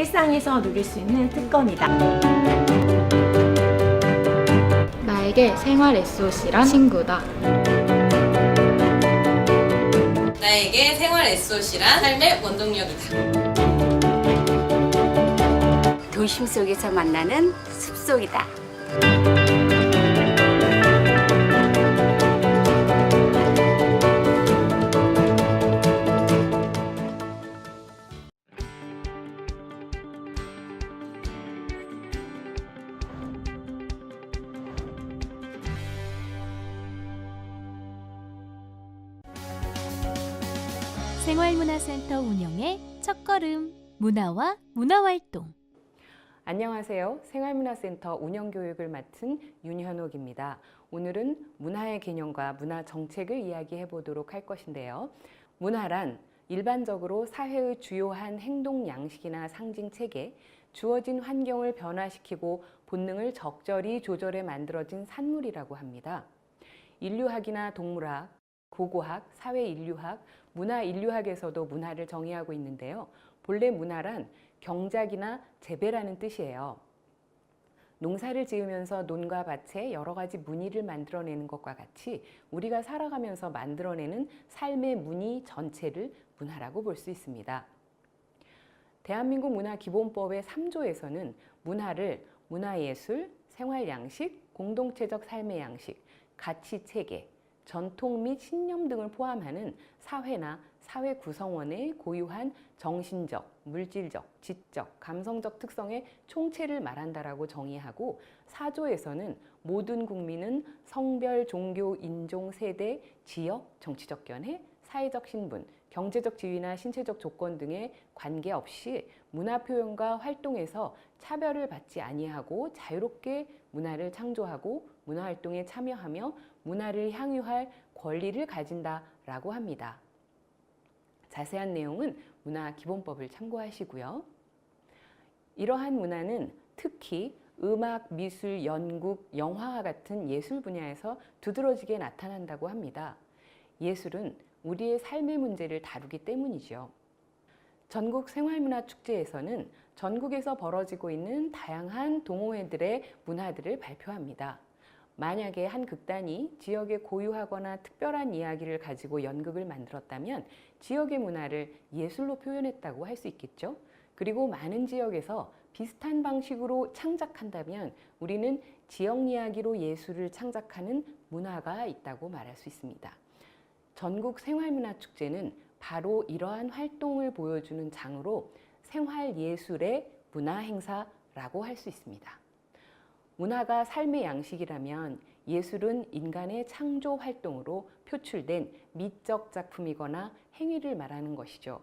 일상에서 누릴 수 있는 특권이다. 나에게 생활 SOC란 친구다. 나에게 생활 SOC란 삶의 원동력이다. 도심 속에서 만나는 숲속이다. 생활문화센터 운영의 첫걸음, 문화와 문화활동. 안녕하세요. 생활문화센터 운영교육을 맡은 윤현옥입니다. 오늘은 문화의 개념과 문화 정책을 이야기해 보도록 할 것인데요. 문화란 일반적으로 사회의 주요한 행동 양식이나 상징 체계, 주어진 환경을 변화시키고 본능을 적절히 조절해 만들어진 산물이라고 합니다. 인류학이나 동물학, 고고학, 사회인류학, 문화인류학에서도 문화를 정의하고 있는데요. 본래 문화란 경작이나 재배라는 뜻이에요. 농사를 지으면서 논과 밭에 여러 가지 무늬를 만들어내는 것과 같이 우리가 살아가면서 만들어내는 삶의 무늬 전체를 문화라고 볼 수 있습니다. 대한민국 문화기본법의 3조에서는 문화를 문화예술, 생활양식, 공동체적 삶의 양식, 가치체계, 전통 및 신념 등을 포함하는 사회나 사회 구성원의 고유한 정신적, 물질적, 지적, 감성적 특성의 총체를 말한다라고 정의하고 4조에서는 모든 국민은 성별, 종교, 인종, 세대, 지역, 정치적 견해, 사회적 신분, 경제적 지위나 신체적 조건 등에 관계없이 문화 표현과 활동에서 차별을 받지 아니하고 자유롭게 문화를 창조하고 문화 활동에 참여하며 문화를 향유할 권리를 가진다라고 합니다. 자세한 내용은 문화기본법을 참고하시고요. 이러한 문화는 특히 음악, 미술, 연극, 영화와 같은 예술 분야에서 두드러지게 나타난다고 합니다. 예술은 우리의 삶의 문제를 다루기 때문이죠. 전국 생활문화축제에서는 전국에서 벌어지고 있는 다양한 동호회들의 문화들을 발표합니다. 만약에 한 극단이 지역에 고유하거나 특별한 이야기를 가지고 연극을 만들었다면 지역의 문화를 예술로 표현했다고 할 수 있겠죠. 그리고 많은 지역에서 비슷한 방식으로 창작한다면 우리는 지역 이야기로 예술을 창작하는 문화가 있다고 말할 수 있습니다. 전국 생활문화축제는 바로 이러한 활동을 보여주는 장으로 생활예술의 문화행사라고 할 수 있습니다. 문화가 삶의 양식이라면 예술은 인간의 창조 활동으로 표출된 미적 작품이거나 행위를 말하는 것이죠.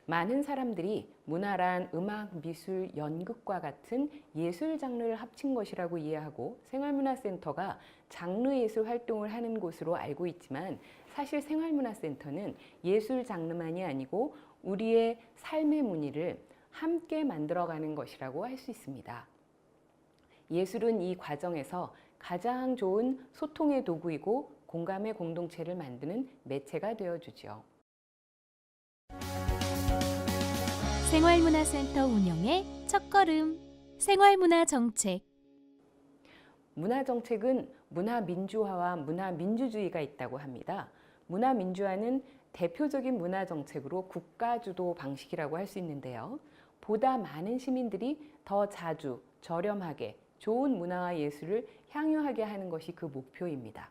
많은 사람들이 문화란 음악, 미술, 연극과 같은 예술 장르를 합친 것이라고 이해하고 생활문화센터가 장르 예술 활동을 하는 곳으로 알고 있지만 사실 생활문화센터는 예술 장르만이 아니고 우리의 삶의 무늬를 함께 만들어가는 것이라고 할 수 있습니다. 예술은 이 과정에서 가장 좋은 소통의 도구이고 공감의 공동체를 만드는 매체가 되어주죠. 생활문화센터 운영의 첫걸음, 생활문화 정책. 문화정책은 문화민주화와 문화민주주의가 있다고 합니다. 문화민주화는 대표적인 문화정책으로 국가주도 방식이라고 할 수 있는데요. 보다 많은 시민들이 더 자주, 저렴하게, 좋은 문화와 예술을 향유하게 하는 것이 그 목표입니다.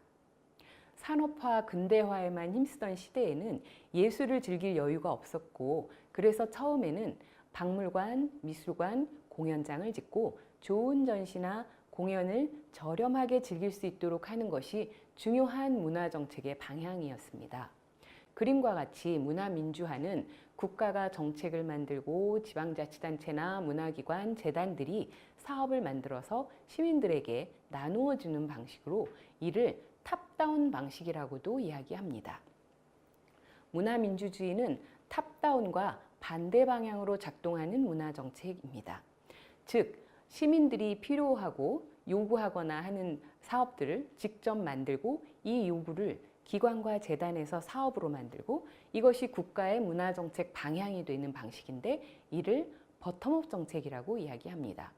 산업화, 근대화에만 힘쓰던 시대에는 예술을 즐길 여유가 없었고 그래서 처음에는 박물관, 미술관, 공연장을 짓고 좋은 전시나 공연을 저렴하게 즐길 수 있도록 하는 것이 중요한 문화정책의 방향이었습니다. 그림과 같이 문화민주화는 국가가 정책을 만들고 지방자치단체나 문화기관, 재단들이 사업을 만들어서 시민들에게 나누어 주는 방식으로 이를 탑다운 방식이라고도 이야기합니다. 문화민주주의는 탑다운과 반대 방향으로 작동하는 문화정책입니다. 즉, 시민들이 필요하고 요구하거나 하는 사업들을 직접 만들고 이 요구를 기관과 재단에서 사업으로 만들고 이것이 국가의 문화정책 방향이 되는 방식인데 이를 버텀업 정책이라고 이야기합니다.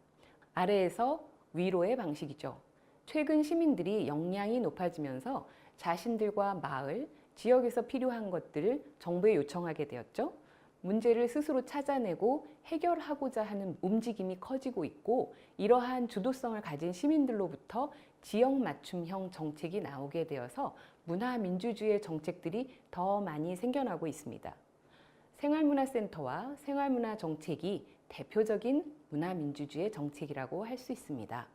아래에서 위로의 방식이죠. 최근 시민들이 역량이 높아지면서 자신들과 마을, 지역에서 필요한 것들을 정부에 요청하게 되었죠. 문제를 스스로 찾아내고 해결하고자 하는 움직임이 커지고 있고, 이러한 주도성을 가진 시민들로부터 지역 맞춤형 정책이 나오게 되어서 문화민주주의 정책들이 더 많이 생겨나고 있습니다. 생활문화센터와 생활문화 정책이 대표적인 문화민주주의 정책이라고 할 수 있습니다.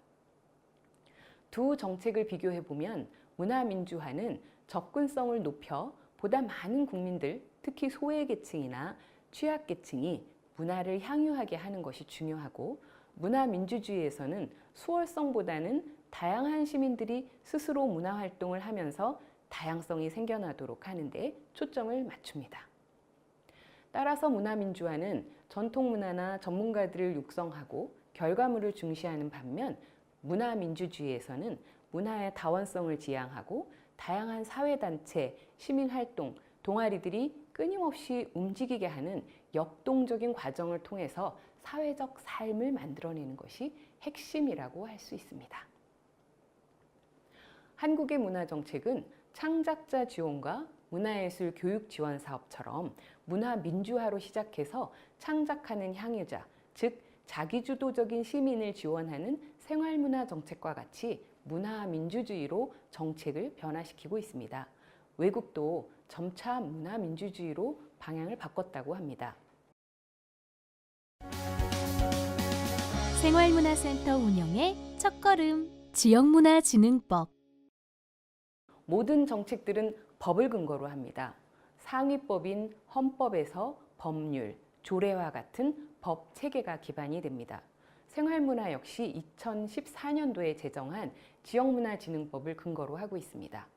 두 정책을 비교해보면 문화민주화는 접근성을 높여 보다 많은 국민들, 특히 소외계층이나 취약계층이 문화를 향유하게 하는 것이 중요하고, 문화민주주의에서는 수월성보다는 다양한 시민들이 스스로 문화활동을 하면서 다양성이 생겨나도록 하는 데 초점을 맞춥니다. 따라서 문화민주화는 전통문화나 전문가들을 육성하고 결과물을 중시하는 반면, 문화민주주의에서는 문화의 다원성을 지향하고 다양한 사회단체, 시민활동, 동아리들이 끊임없이 움직이게 하는 역동적인 과정을 통해서 사회적 삶을 만들어내는 것이 핵심이라고 할 수 있습니다. 한국의 문화정책은 창작자 지원과 문화예술 교육 지원 사업처럼 문화민주화로 시작해서 창작하는 향유자, 즉 자기주도적인 시민을 지원하는 생활문화 정책과 같이 문화민주주의로 정책을 변화시키고 있습니다. 외국도 점차 문화민주주의로 방향을 바꿨다고 합니다. 생활문화센터 운영의 첫걸음 지역문화진흥법. 모든 정책들은 법을 근거로 합니다. 상위법인 헌법에서 법률, 조례와 같은 법 체계가 기반이 됩니다. 생활문화 역시 2014년도에 제정한 지역문화진흥법을 근거로 하고 있습니다.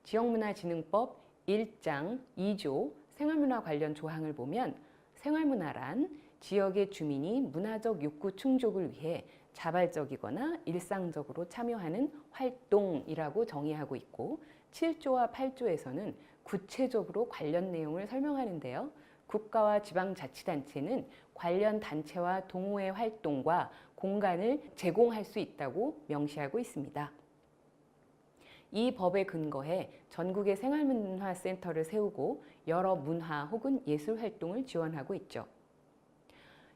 지역문화진흥법 1장 2조 생활문화 관련 조항을 보면, 생활문화란 지역의 주민이 문화적 욕구 충족을 위해 자발적이거나 일상적으로 참여하는 활동이라고 정의하고 있고, 7조와 8조에서는 구체적으로 관련 내용을 설명하는데요. 국가와 지방자치단체는 관련 단체와 동호회 활동과 공간을 제공할 수 있다고 명시하고 있습니다. 이 법에 근거해 전국의 생활문화센터를 세우고 여러 문화 혹은 예술 활동을 지원하고 있죠.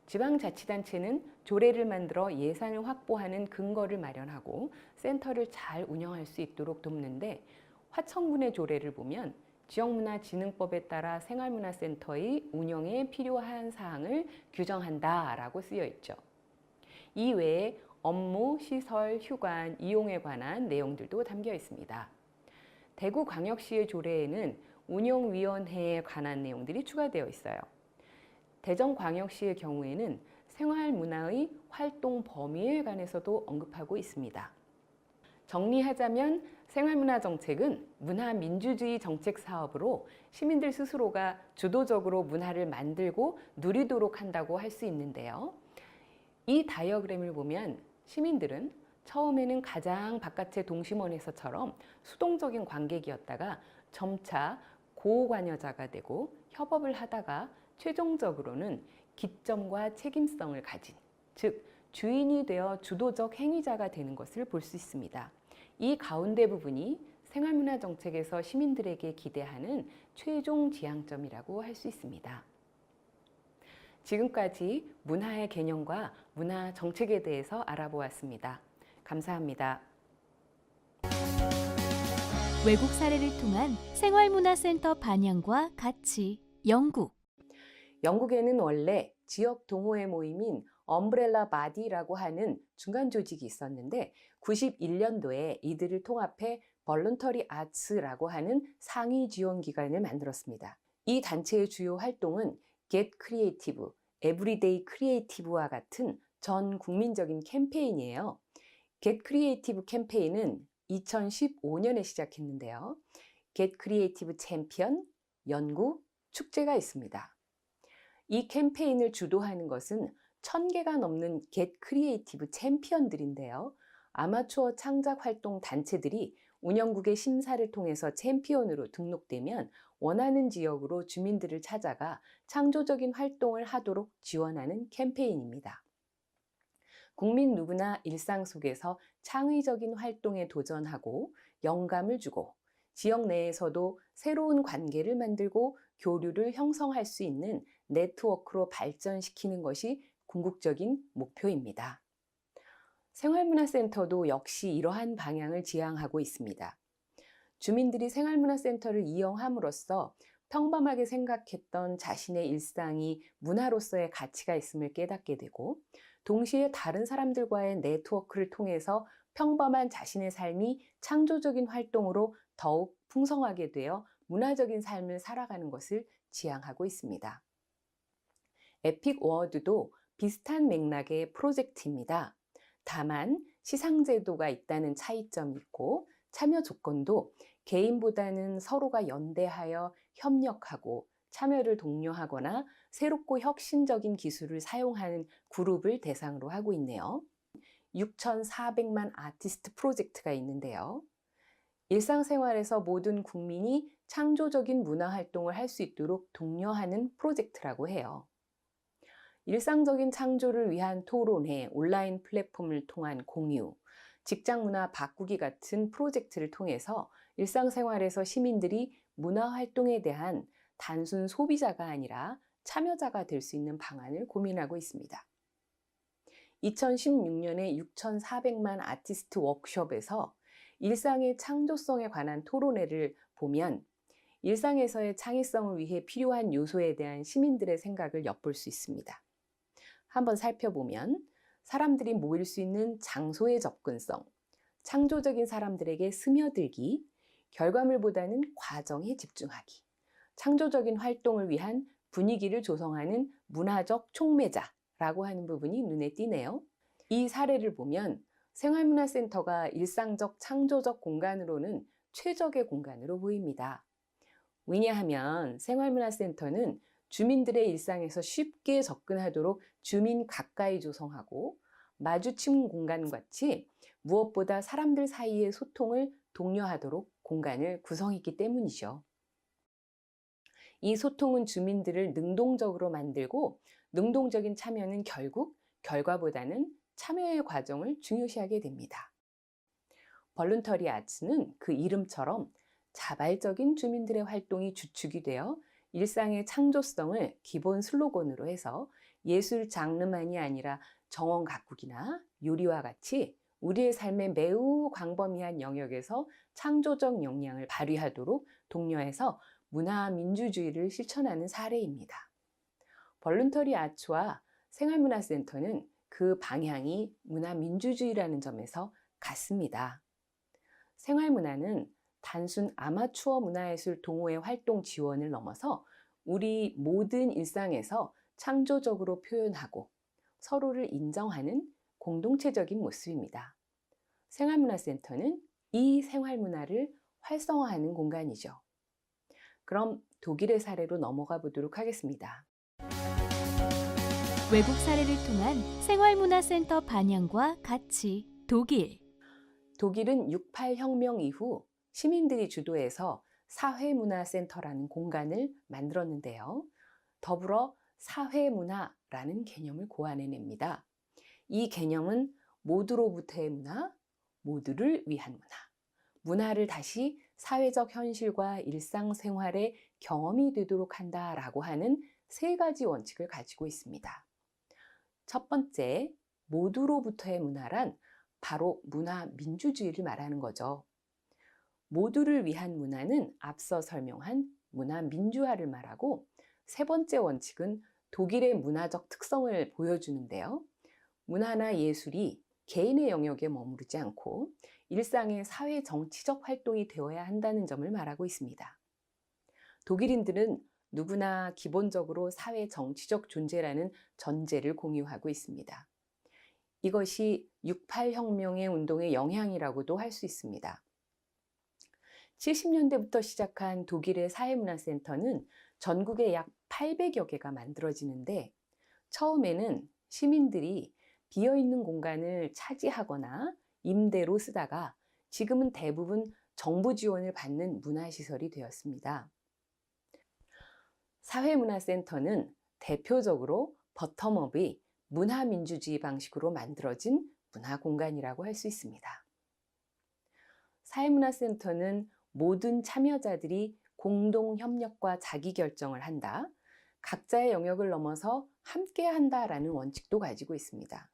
지방자치단체는 조례를 만들어 예산을 확보하는 근거를 마련하고 센터를 잘 운영할 수 있도록 돕는데, 화천군의 조례를 보면 지역문화진흥법에 따라 생활문화센터의 운영에 필요한 사항을 규정한다라고 쓰여 있죠. 이 외에 업무, 시설, 휴관, 이용에 관한 내용들도 담겨 있습니다. 대구광역시의 조례에는 운영위원회에 관한 내용들이 추가되어 있어요. 대전광역시의 경우에는 생활문화의 활동 범위에 관해서도 언급하고 있습니다. 정리하자면 생활문화 정책은 문화민주주의 정책 사업으로 시민들 스스로가 주도적으로 문화를 만들고 누리도록 한다고 할 수 있는데요. 이 다이어그램을 보면 시민들은 처음에는 가장 바깥의 동심원에서처럼 수동적인 관객이었다가 점차 고관여자가 되고 협업을 하다가 최종적으로는 기점과 책임성을 가진, 즉 주인이 되어 주도적 행위자가 되는 것을 볼 수 있습니다. 이 가운데 부분이 생활문화 정책에서 시민들에게 기대하는 최종 지향점이라고 할 수 있습니다. 지금까지 문화의 개념과 문화 정책에 대해서 알아보았습니다. 감사합니다. 외국 사례를 통한 생활문화센터 반향과 가치, 영국. 영국에는 원래 지역 동호회 모임인 엄브렐라 바디라고 하는 중간 조직이 있었는데, 91년도에 이들을 통합해 벌런터리 아츠라고 하는 상위 지원 기관을 만들었습니다. 이 단체의 주요 활동은 Get Creative, Everyday Creative와 같은 전 국민적인 캠페인이에요. Get Creative 캠페인은 2015년에 시작했는데요. Get Creative 챔피언, 연구, 축제가 있습니다. 이 캠페인을 주도하는 것은 1000개가 넘는 Get Creative 챔피언들인데요. 아마추어 창작 활동 단체들이 운영국의 심사를 통해서 챔피언으로 등록되면 원하는 지역으로 주민들을 찾아가 창조적인 활동을 하도록 지원하는 캠페인입니다. 국민 누구나 일상 속에서 창의적인 활동에 도전하고 영감을 주고 지역 내에서도 새로운 관계를 만들고 교류를 형성할 수 있는 네트워크로 발전시키는 것이 궁극적인 목표입니다. 생활문화센터도 역시 이러한 방향을 지향하고 있습니다. 주민들이 생활문화센터를 이용함으로써 평범하게 생각했던 자신의 일상이 문화로서의 가치가 있음을 깨닫게 되고 동시에 다른 사람들과의 네트워크를 통해서 평범한 자신의 삶이 창조적인 활동으로 더욱 풍성하게 되어 문화적인 삶을 살아가는 것을 지향하고 있습니다. 에픽 워드도 비슷한 맥락의 프로젝트입니다. 다만 시상제도가 있다는 차이점이 있고 참여 조건도 개인보다는 서로가 연대하여 협력하고 참여를 독려하거나 새롭고 혁신적인 기술을 사용하는 그룹을 대상으로 하고 있네요. 6,400만 아티스트 프로젝트가 있는데요. 일상생활에서 모든 국민이 창조적인 문화활동을 할 수 있도록 독려하는 프로젝트라고 해요. 일상적인 창조를 위한 토론회, 온라인 플랫폼을 통한 공유, 직장 문화 바꾸기 같은 프로젝트를 통해서 일상생활에서 시민들이 문화활동에 대한 단순 소비자가 아니라 참여자가 될 수 있는 방안을 고민하고 있습니다. 2016년에 6,400만 아티스트 워크숍에서 일상의 창조성에 관한 토론회를 보면 일상에서의 창의성을 위해 필요한 요소에 대한 시민들의 생각을 엿볼 수 있습니다. 한번 살펴보면 사람들이 모일 수 있는 장소의 접근성, 창조적인 사람들에게 스며들기, 결과물보다는 과정에 집중하기, 창조적인 활동을 위한 분위기를 조성하는 문화적 촉매자라고 하는 부분이 눈에 띄네요. 이 사례를 보면 생활문화센터가 일상적 창조적 공간으로는 최적의 공간으로 보입니다. 왜냐하면 생활문화센터는 주민들의 일상에서 쉽게 접근하도록 주민 가까이 조성하고 마주침 공간같이 무엇보다 사람들 사이의 소통을 독려하도록 공간을 구성했기 때문이죠. 이 소통은 주민들을 능동적으로 만들고 능동적인 참여는 결국 결과보다는 참여의 과정을 중요시하게 됩니다. 볼런터리 아츠는 그 이름처럼 자발적인 주민들의 활동이 주축이 되어 일상의 창조성을 기본 슬로건으로 해서 예술 장르만이 아니라 정원 가꾸기나 요리와 같이 우리의 삶의 매우 광범위한 영역에서 창조적 역량을 발휘하도록 독려해서 문화 민주주의를 실천하는 사례입니다. 볼런터리 아츠와 생활문화센터는 그 방향이 문화 민주주의라는 점에서 같습니다. 생활문화는 단순 아마추어 문화예술 동호회 활동 지원을 넘어서 우리 모든 일상에서 창조적으로 표현하고 서로를 인정하는 공동체적인 모습입니다. 생활문화센터는 이 생활문화를 활성화하는 공간이죠. 그럼 독일의 사례로 넘어가 보도록 하겠습니다. 외국 사례를 통한 생활문화센터 반향과 가치 독일. 독일은 68혁명 이후 시민들이 주도해서 사회문화센터라는 공간을 만들었는데요. 더불어 사회문화라는 개념을 고안해냅니다. 이 개념은 모두로부터의 문화, 모두를 위한 문화, 문화를 다시 사회적 현실과 일상생활의 경험이 되도록 한다라고 하는 세 가지 원칙을 가지고 있습니다. 첫 번째, 모두로부터의 문화란 바로 문화 민주주의를 말하는 거죠. 모두를 위한 문화는 앞서 설명한 문화 민주화를 말하고 세 번째 원칙은 독일의 문화적 특성을 보여주는데요. 문화나 예술이 개인의 영역에 머무르지 않고 일상의 사회 정치적 활동이 되어야 한다는 점을 말하고 있습니다. 독일인들은 누구나 기본적으로 사회 정치적 존재라는 전제를 공유하고 있습니다. 이것이 68혁명의 운동의 영향이라고도 할 수 있습니다. 70년대부터 시작한 독일의 사회문화센터는 전국에 약 800여 개가 만들어지는데 처음에는 시민들이 비어있는 공간을 차지하거나 임대로 쓰다가 지금은 대부분 정부 지원을 받는 문화시설이 되었습니다. 사회문화센터는 대표적으로 버텀업의 문화민주주의 방식으로 만들어진 문화공간이라고 할 수 있습니다. 사회문화센터는 모든 참여자들이 공동 협력과 자기결정을 한다, 각자의 영역을 넘어서 함께 한다라는 원칙도 가지고 있습니다.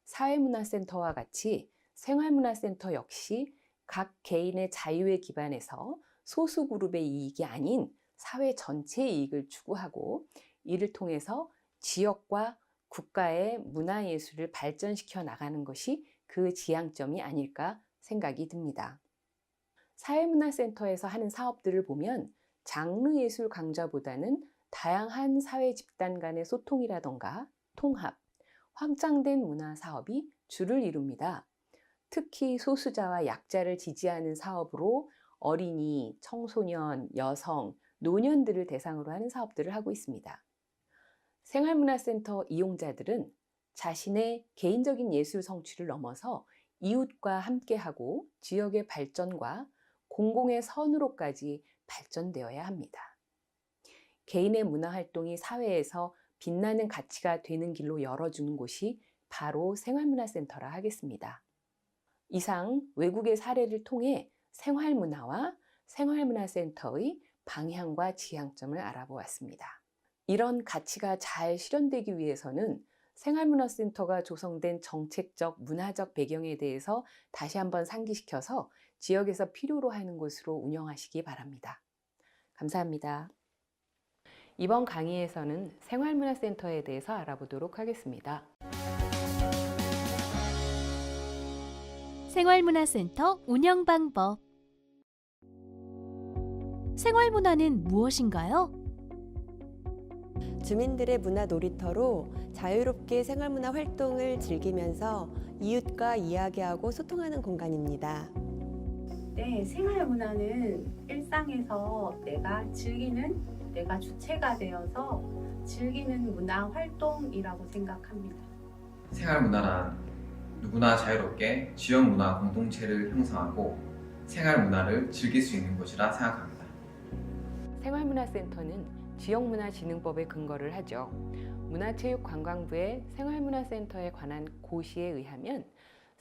사회문화센터와 같이 생활문화센터 역시 각 개인의 자유에 기반해서 소수 그룹의 이익이 아닌 사회 전체의 이익을 추구하고 이를 통해서 지역과 국가의 문화예술을 발전시켜 나가는 것이 그 지향점이 아닐까 생각이 듭니다. 사회문화센터에서 하는 사업들을 보면 장르예술 강좌보다는 다양한 사회 집단 간의 소통이라던가 통합, 확장된 문화 사업이 주를 이룹니다. 특히 소수자와 약자를 지지하는 사업으로 어린이, 청소년, 여성, 노년들을 대상으로 하는 사업들을 하고 있습니다. 생활문화센터 이용자들은 자신의 개인적인 예술 성취를 넘어서 이웃과 함께하고 지역의 발전과 공공의 선으로까지 발전되어야 합니다. 개인의 문화활동이 사회에서 빛나는 가치가 되는 길로 열어주는 곳이 바로 생활문화센터라 하겠습니다. 이상 외국의 사례를 통해 생활문화와 생활문화센터의 방향과 지향점을 알아보았습니다. 이런 가치가 잘 실현되기 위해서는 생활문화센터가 조성된 정책적, 문화적 배경에 대해서 다시 한번 상기시켜서 지역에서 필요로 하는 곳으로 운영하시기 바랍니다. 감사합니다. 이번 강의에서는 생활문화센터에 대해서 알아보도록 하겠습니다. 생활문화센터 운영 방법. 생활문화는 무엇인가요? 주민들의 문화 놀이터로 자유롭게 생활문화 활동을 즐기면서 이웃과 이야기하고 소통하는 공간입니다. 네, 생활문화는 일상에서 내가 주체가 되어서 즐기는 문화 활동이라고 생각합니다. 생활문화란 누구나 자유롭게 지역 문화 공동체를 형성하고 생활문화를 즐길 수 있는 곳이라 생각합니다. 생활문화센터는 지역문화진흥법에 근거를 하죠. 문화체육관광부의 생활문화센터에 관한 고시에 의하면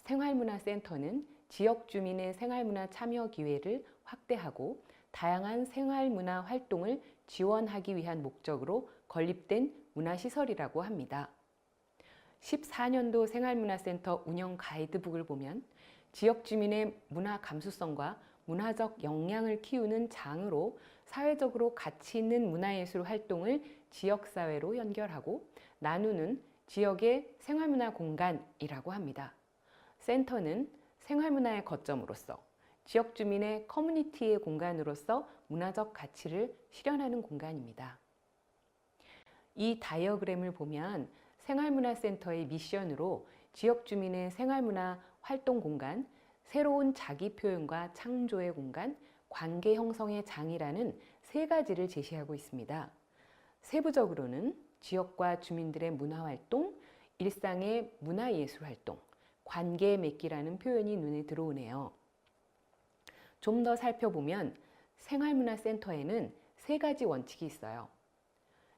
생활문화센터는 지역 주민의 생활문화 참여 기회를 확대하고 다양한 생활문화 활동을 지원하기 위한 목적으로 건립된 문화시설이라고 합니다. 14년도 생활문화센터 운영 가이드북을 보면 지역 주민의 문화 감수성과 문화적 역량을 키우는 장으로 사회적으로 가치 있는 문화예술 활동을 지역사회로 연결하고 나누는 지역의 생활문화 공간이라고 합니다. 센터는 생활문화의 거점으로서 지역 주민의 커뮤니티의 공간으로서 문화적 가치를 실현하는 공간입니다. 이 다이어그램을 보면 생활문화센터의 미션으로 지역 주민의 생활문화 활동 공간, 새로운 자기 표현과 창조의 공간, 관계 형성의 장이라는 세 가지를 제시하고 있습니다. 세부적으로는 지역과 주민들의 문화활동, 일상의 문화예술활동, 관계 맺기라는 표현이 눈에 들어오네요. 좀 더 살펴보면 생활문화센터에는 세 가지 원칙이 있어요.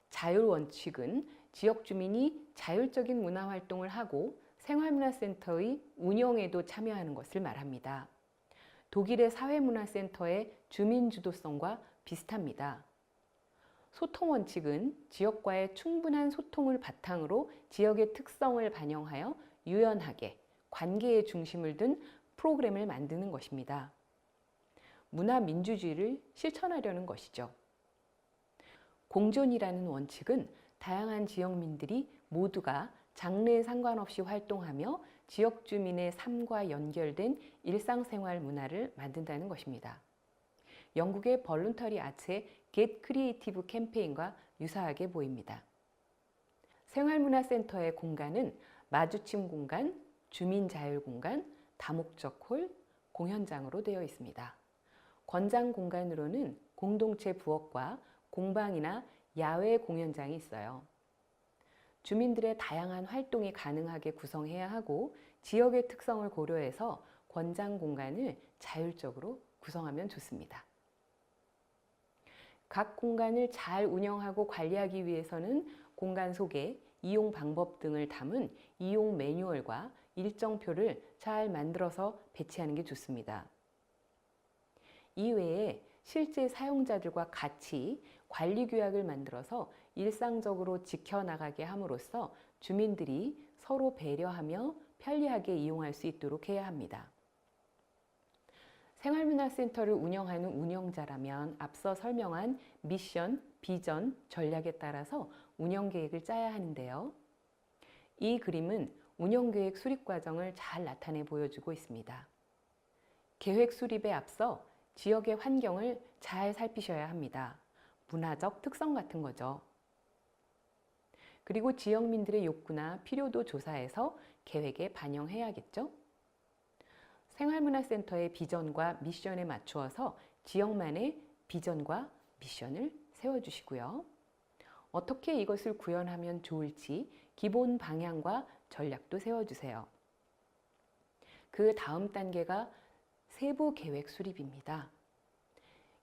자율 원칙은 지역 주민이 자율적인 문화활동을 하고 생활문화센터의 운영에도 참여하는 것을 말합니다. 독일의 사회문화센터의 주민주도성과 비슷합니다. 소통 원칙은 지역과의 충분한 소통을 바탕으로 지역의 특성을 반영하여 유연하게 관계의 중심을 둔 프로그램을 만드는 것입니다. 문화민주주의를 실천하려는 것이죠. 공존이라는 원칙은 다양한 지역민들이 모두가 장르에 상관없이 활동하며 지역 주민의 삶과 연결된 일상생활 문화를 만든다는 것입니다. 영국의 벌룬터리 아츠의 Get Creative 캠페인과 유사하게 보입니다. 생활문화센터의 공간은 마주침 공간, 주민자율 공간, 다목적 홀, 공연장으로 되어 있습니다. 권장 공간으로는 공동체 부엌과 공방이나 야외 공연장이 있어요. 주민들의 다양한 활동이 가능하게 구성해야 하고 지역의 특성을 고려해서 권장 공간을 자율적으로 구성하면 좋습니다. 각 공간을 잘 운영하고 관리하기 위해서는 공간 소개, 이용 방법 등을 담은 이용 매뉴얼과 일정표를 잘 만들어서 배치하는 게 좋습니다. 이외에 실제 사용자들과 같이 관리 규약을 만들어서 일상적으로 지켜나가게 함으로써 주민들이 서로 배려하며 편리하게 이용할 수 있도록 해야 합니다. 생활문화센터를 운영하는 운영자라면 앞서 설명한 미션, 비전, 전략에 따라서 운영계획을 짜야 하는데요. 이 그림은 운영계획 수립 과정을 잘 나타내 보여주고 있습니다. 계획 수립에 앞서 지역의 환경을 잘 살피셔야 합니다. 문화적 특성 같은 거죠. 그리고 지역민들의 욕구나 필요도 조사해서 계획에 반영해야겠죠. 생활문화센터의 비전과 미션에 맞추어서 지역만의 비전과 미션을 세워주시고요. 어떻게 이것을 구현하면 좋을지 기본 방향과 전략도 세워주세요. 그 다음 단계가 세부 계획 수립입니다.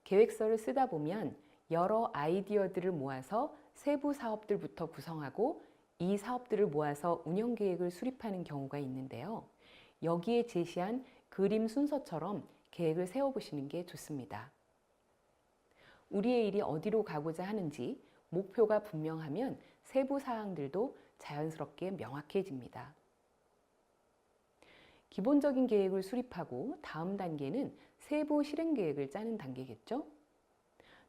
계획서를 쓰다 보면 여러 아이디어들을 모아서 세부 사업들부터 구성하고 이 사업들을 모아서 운영 계획을 수립하는 경우가 있는데요. 여기에 제시한 그림 순서처럼 계획을 세워보시는 게 좋습니다. 우리의 일이 어디로 가고자 하는지 목표가 분명하면 세부 사항들도 자연스럽게 명확해집니다. 기본적인 계획을 수립하고 다음 단계는 세부 실행 계획을 짜는 단계겠죠?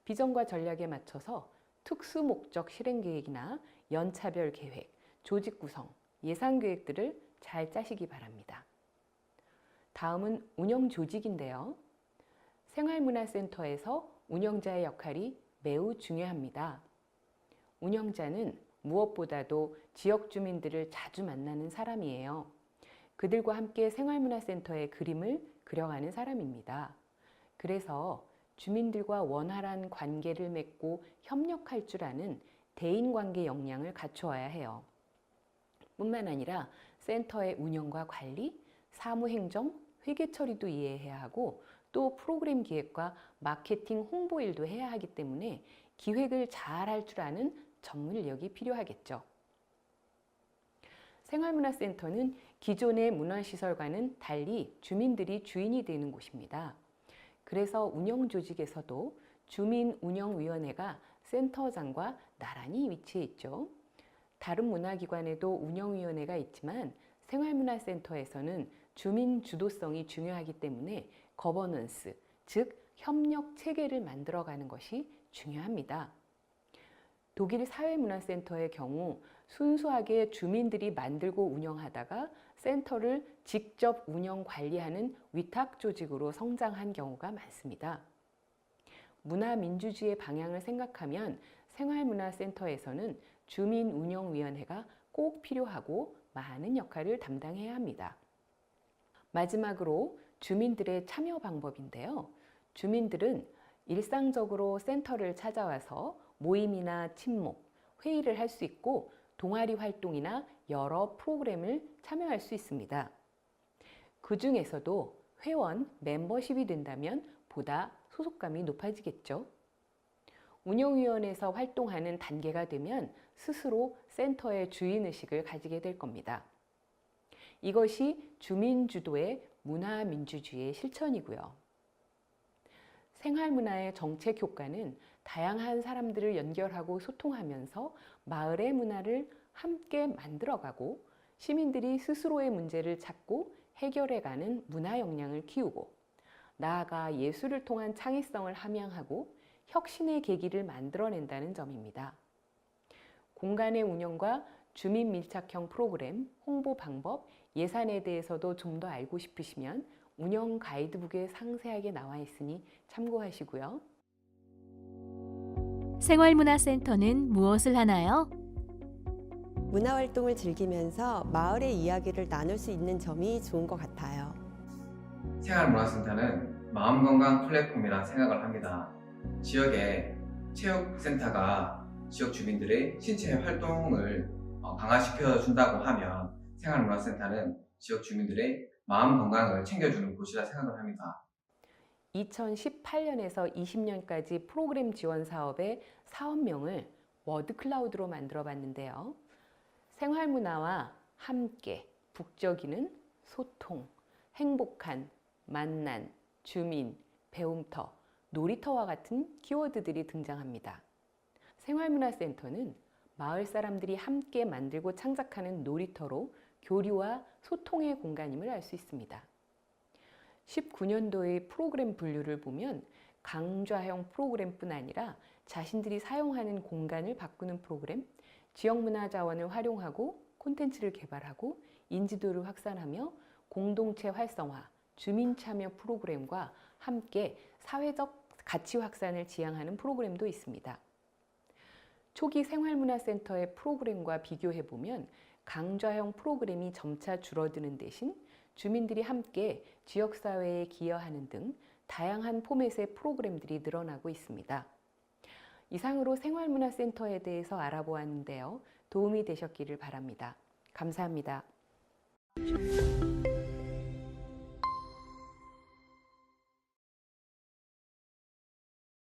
비전과 전략에 맞춰서 특수 목적 실행 계획이나 연차별 계획, 조직 구성, 예산 계획들을 잘 짜시기 바랍니다. 다음은 운영 조직인데요. 생활문화센터에서 운영자의 역할이 매우 중요합니다. 운영자는 무엇보다도 지역 주민들을 자주 만나는 사람이에요. 그들과 함께 생활문화센터의 그림을 그려가는 사람입니다. 그래서 주민들과 원활한 관계를 맺고 협력할 줄 아는 대인관계 역량을 갖추어야 해요. 뿐만 아니라 센터의 운영과 관리, 사무행정, 회계 처리도 이해해야 하고 또 프로그램 기획과 마케팅 홍보 일도 해야 하기 때문에 기획을 잘 할 줄 아는 전문력이 필요하겠죠. 생활문화센터는 기존의 문화시설과는 달리 주민들이 주인이 되는 곳입니다. 그래서 운영조직에서도 주민운영위원회가 센터장과 나란히 위치해 있죠. 다른 문화기관에도 운영위원회가 있지만 생활문화센터에서는 주민 주도성이 중요하기 때문에 거버넌스, 즉 협력 체계를 만들어가는 것이 중요합니다. 독일 사회문화센터의 경우 순수하게 주민들이 만들고 운영하다가 센터를 직접 운영 관리하는 위탁 조직으로 성장한 경우가 많습니다. 문화민주주의의 방향을 생각하면 생활문화센터에서는 주민운영위원회가 꼭 필요하고 많은 역할을 담당해야 합니다. 마지막으로 주민들의 참여 방법인데요. 주민들은 일상적으로 센터를 찾아와서 모임이나 친목, 회의를 할 수 있고 동아리 활동이나 여러 프로그램을 참여할 수 있습니다. 그 중에서도 회원, 멤버십이 된다면 보다 소속감이 높아지겠죠. 운영위원회에서 활동하는 단계가 되면 스스로 센터의 주인의식을 가지게 될 겁니다. 이것이 주민주도의 문화민주주의의 실천이고요. 생활문화의 정책 효과는 다양한 사람들을 연결하고 소통하면서 마을의 문화를 함께 만들어가고 시민들이 스스로의 문제를 찾고 해결해가는 문화 역량을 키우고 나아가 예술을 통한 창의성을 함양하고 혁신의 계기를 만들어낸다는 점입니다. 공간의 운영과 주민 밀착형 프로그램, 홍보 방법, 예산에 대해서도 좀 더 알고 싶으시면 운영 가이드북에 상세하게 나와 있으니 참고하시고요. 생활문화센터는 무엇을 하나요? 문화활동을 즐기면서 마을의 이야기를 나눌 수 있는 점이 좋은 것 같아요. 생활문화센터는 마음건강 플랫폼이라 생각을 합니다. 지역에 체육센터가 지역 주민들의 신체 활동을 강화시켜 준다고 하면 생활문화센터는 지역 주민들의 마음 건강을 챙겨주는 곳이라 생각을 합니다. 2018년에서 20년까지 프로그램 지원 사업의 사업명을 워드클라우드로 만들어 봤는데요. 생활문화와 함께, 북적이는, 소통, 행복한, 만난, 주민, 배움터, 놀이터와 같은 키워드들이 등장합니다. 생활문화센터는 마을 사람들이 함께 만들고 창작하는 놀이터로 교류와 소통의 공간임을 알 수 있습니다. 19년도의 프로그램 분류를 보면 강좌형 프로그램뿐 아니라 자신들이 사용하는 공간을 바꾸는 프로그램, 지역문화 자원을 활용하고 콘텐츠를 개발하고 인지도를 확산하며 공동체 활성화, 주민 참여 프로그램과 함께 사회적 가치 확산을 지향하는 프로그램도 있습니다. 초기 생활문화센터의 프로그램과 비교해보면 강좌형 프로그램이 점차 줄어드는 대신 주민들이 함께 지역사회에 기여하는 등 다양한 포맷의 프로그램들이 늘어나고 있습니다. 이상으로 생활문화센터에 대해서 알아보았는데요. 도움이 되셨기를 바랍니다. 감사합니다.